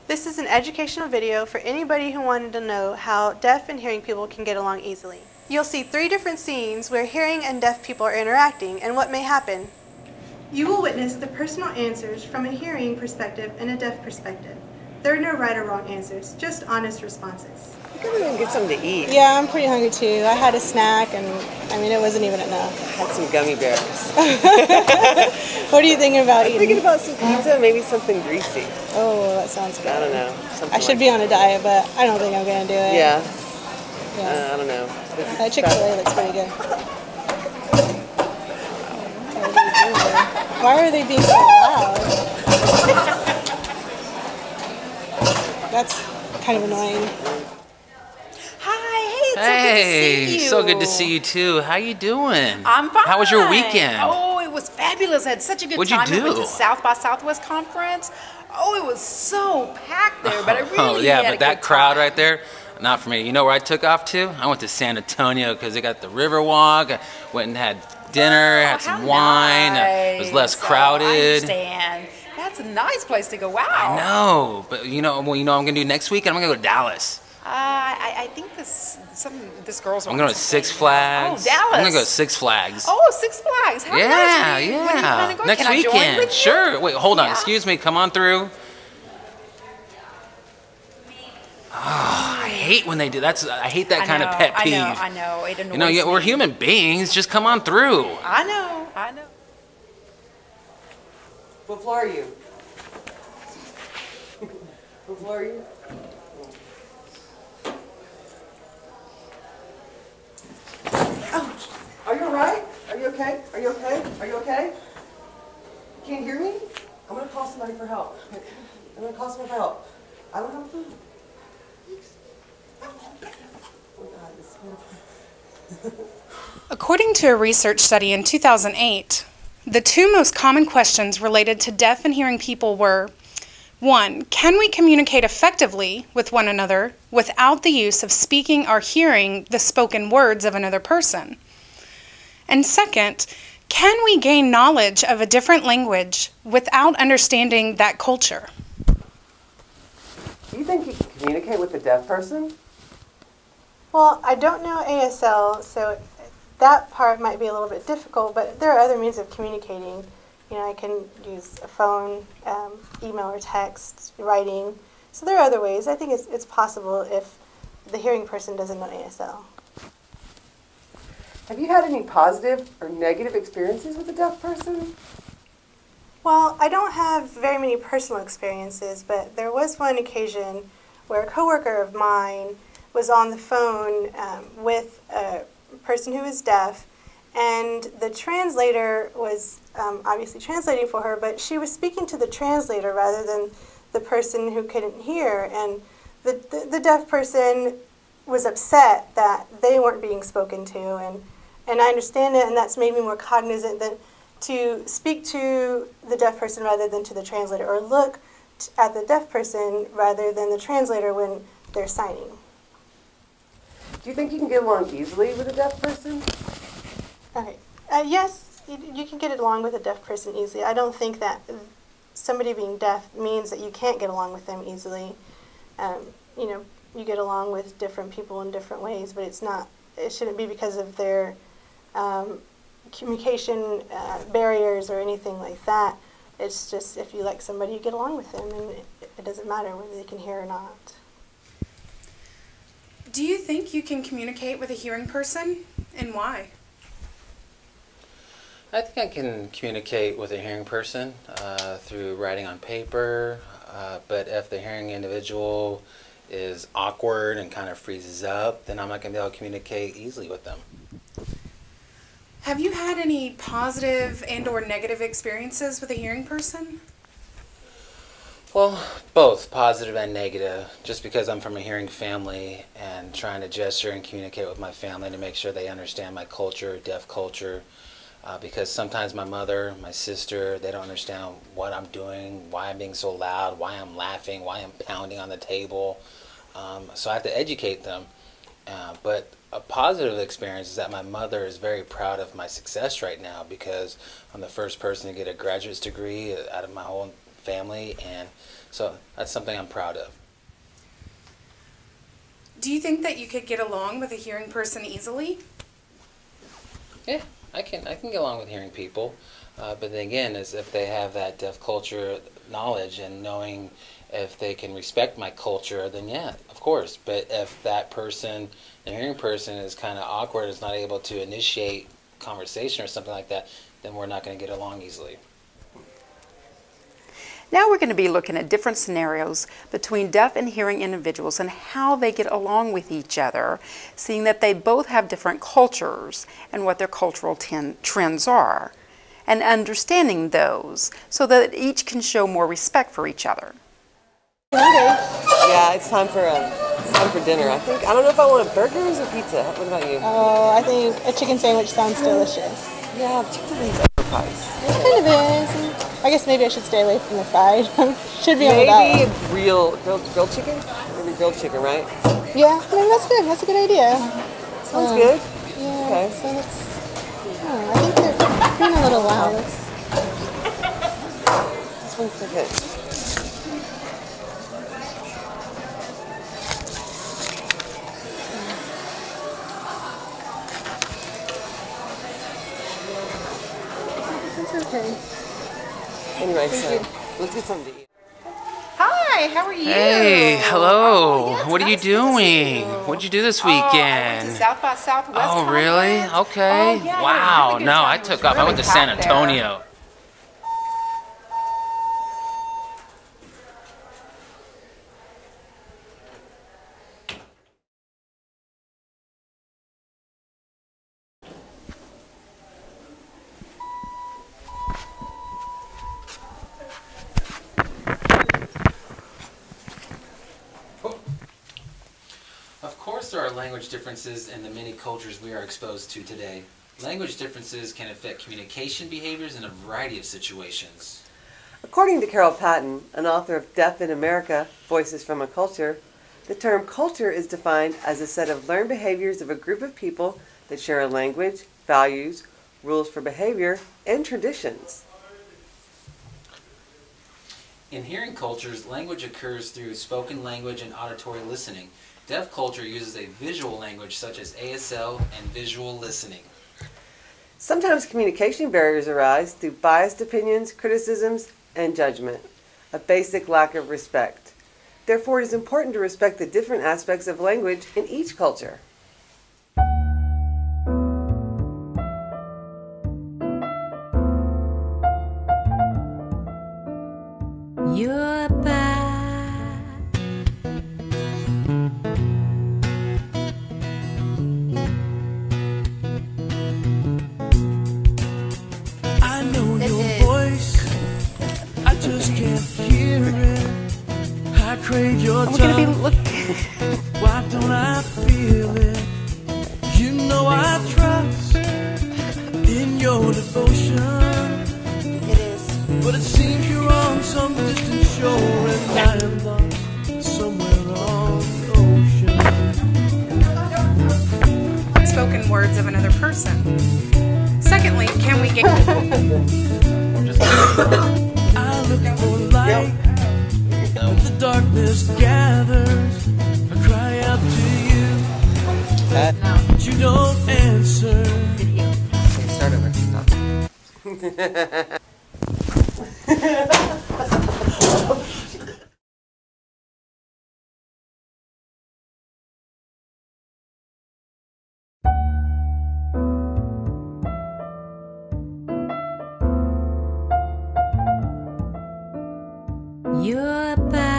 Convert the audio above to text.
This is an educational video for anybody who wanted to know how deaf and hearing people can get along easily. You'll see 3 different scenes where hearing and deaf people are interacting and what may happen. You will witness the personal answers from a hearing perspective and a deaf perspective. There are no right or wrong answers, just honest responses. I gotta go get something to eat. Yeah, I'm pretty hungry too. I had a snack and it wasn't even enough. I had some gummy bears. What are you thinking about I'm eating? thinking about some pizza, maybe something greasy. Oh, that sounds good. I don't know. I should be on a diet, but I don't think I'm going to do it. Yeah. Yeah. I don't know. Chick-fil-A looks pretty good. Why are they being so loud? That's kind of annoying. Hey, it's so good to see you too. How you doing? I'm fine. How was your weekend? Oh, it was fabulous. I had such a good What'd you time. I went do? to South by Southwest conference. Oh, it was so packed there, but I really yeah, had a but that good crowd time. right there, not for me. You know where I took off to? I went to San Antonio because they got the Riverwalk. I went and had dinner, had some wine. It was less crowded. I understand. That's a nice place to go out. I know, but you know what I'm gonna do next week? I'm gonna go to Dallas. I think this girl's. I'm going to Six Flags. Oh, Dallas. I'm gonna go to Six Flags. Oh, Six Flags. How yeah, nice. yeah. When are you planning to go? Next Can I join weekend. with you? Sure. Wait, hold on. Yeah. Excuse me. Come on through. Oh, I hate when they do. I hate that kind of pet peeve. I know. It annoys me. We're human beings. Just come on through. I know. What floor are you? What floor are you? Ouch! Are you alright? Are you okay? Are you okay? Are you okay? You can't hear me? I'm gonna call somebody for help. I'm gonna call somebody for help. I don't have food. Oh God, this According to a research study in 2008, the 2 most common questions related to deaf and hearing people were, 1. Can we communicate effectively with one another without the use of speaking or hearing the spoken words of another person? And 2nd, can we gain knowledge of a different language without understanding that culture? Do you think you can communicate with a deaf person? Well, I don't know ASL, so that part might be a little bit difficult, but there are other means of communicating. I can use a phone, email or text, writing. So there are other ways. I think it's possible if the hearing person doesn't know ASL. Have you had any positive or negative experiences with a deaf person? Well, I don't have very many personal experiences, but there was one occasion where a coworker of mine was on the phone with a person who was deaf, and the translator was obviously translating for her, but she was speaking to the translator rather than the person who couldn't hear, and the deaf person was upset that they weren't being spoken to, and I understand it, and that's made me more cognizant that to speak to the deaf person rather than to the translator, or look at the deaf person rather than the translator when they're signing. Do you think you can get along easily with a deaf person? Okay. Yes, you can get along with a deaf person easily. I don't think that somebody being deaf means that you can't get along with them easily. You get along with different people in different ways, but it shouldn't be because of their communication barriers or anything like that. It's just if you like somebody, you get along with them, and it doesn't matter whether they can hear or not. Do you think you can communicate with a hearing person, and why? I think I can communicate with a hearing person through writing on paper, but if the hearing individual is awkward and kind of freezes up, then I'm not going to be able to communicate easily with them. Have you had any positive and or negative experiences with a hearing person? Well, both positive and negative, just because I'm from a hearing family and trying to gesture and communicate with my family to make sure they understand my culture, deaf culture, because sometimes my mother, my sister, they don't understand what I'm doing, why I'm being so loud, why I'm laughing, why I'm pounding on the table. So I have to educate them. But a positive experience is that my mother is very proud of my success right now, because I'm the first person to get a graduate's degree out of my whole family, and so that's something I'm proud of. Do you think that you could get along with a hearing person easily? Yeah, I can get along with hearing people, but then again, is if they have that deaf culture knowledge and knowing if they can respect my culture, then yeah, of course. But if that person, the hearing person, is kind of awkward, is not able to initiate conversation or something like that, then we're not going to get along easily. Now we're going to be looking at different scenarios between deaf and hearing individuals and how they get along with each other, seeing that they both have different cultures and what their cultural trends are, and understanding those so that each can show more respect for each other. Yeah, it's time for dinner. I don't know if I want burgers or pizza. What about you? Oh, I think a chicken sandwich sounds delicious. Yeah, chicken wings overpriced. It kind of is. I guess maybe I should stay away from the fried. Should be on the Maybe diet. grilled chicken? Maybe grilled chicken, right? Yeah, maybe that's good. That's a good idea. Sounds good. Yeah. Okay. So let's. Oh, I think they're being a little loud. This one's okay. It's okay. Anyway, so let's get something to eat. Hi, how are you? Hey, hello. Oh, yes, what are you nice to see doing? you. What'd you do this Oh, I went weekend? to South by Southwest. Oh, really? Conference. Okay. Oh, yeah, Wow. really good No, time. I It took was off. I really went to San packed there. Antonio. Of course there are language differences in the many cultures we are exposed to today. Language differences can affect communication behaviors in a variety of situations. According to Carol Patton, an author of Deaf in America, Voices from a Culture, the term culture is defined as a set of learned behaviors of a group of people that share a language, values, rules for behavior, and traditions. In hearing cultures, language occurs through spoken language and auditory listening. Deaf culture uses a visual language such as ASL and visual listening. Sometimes communication barriers arise through biased opinions, criticisms, and judgment, a basic lack of respect. Therefore, it is important to respect the different aspects of language in each culture. You're back. I know your voice, I just can't hear it. I crave your And we're going to be touch, looking. why don't I feel it? You know I trust in your devotion, It is. but it seems you're on some distant shore and I am lost somewhere on the ocean. Spoken words of another person. Secondly, can we get I look for light, when the darkness gathers, I cry out to you, but you don't answer. Okay, start over. Stop. You're back.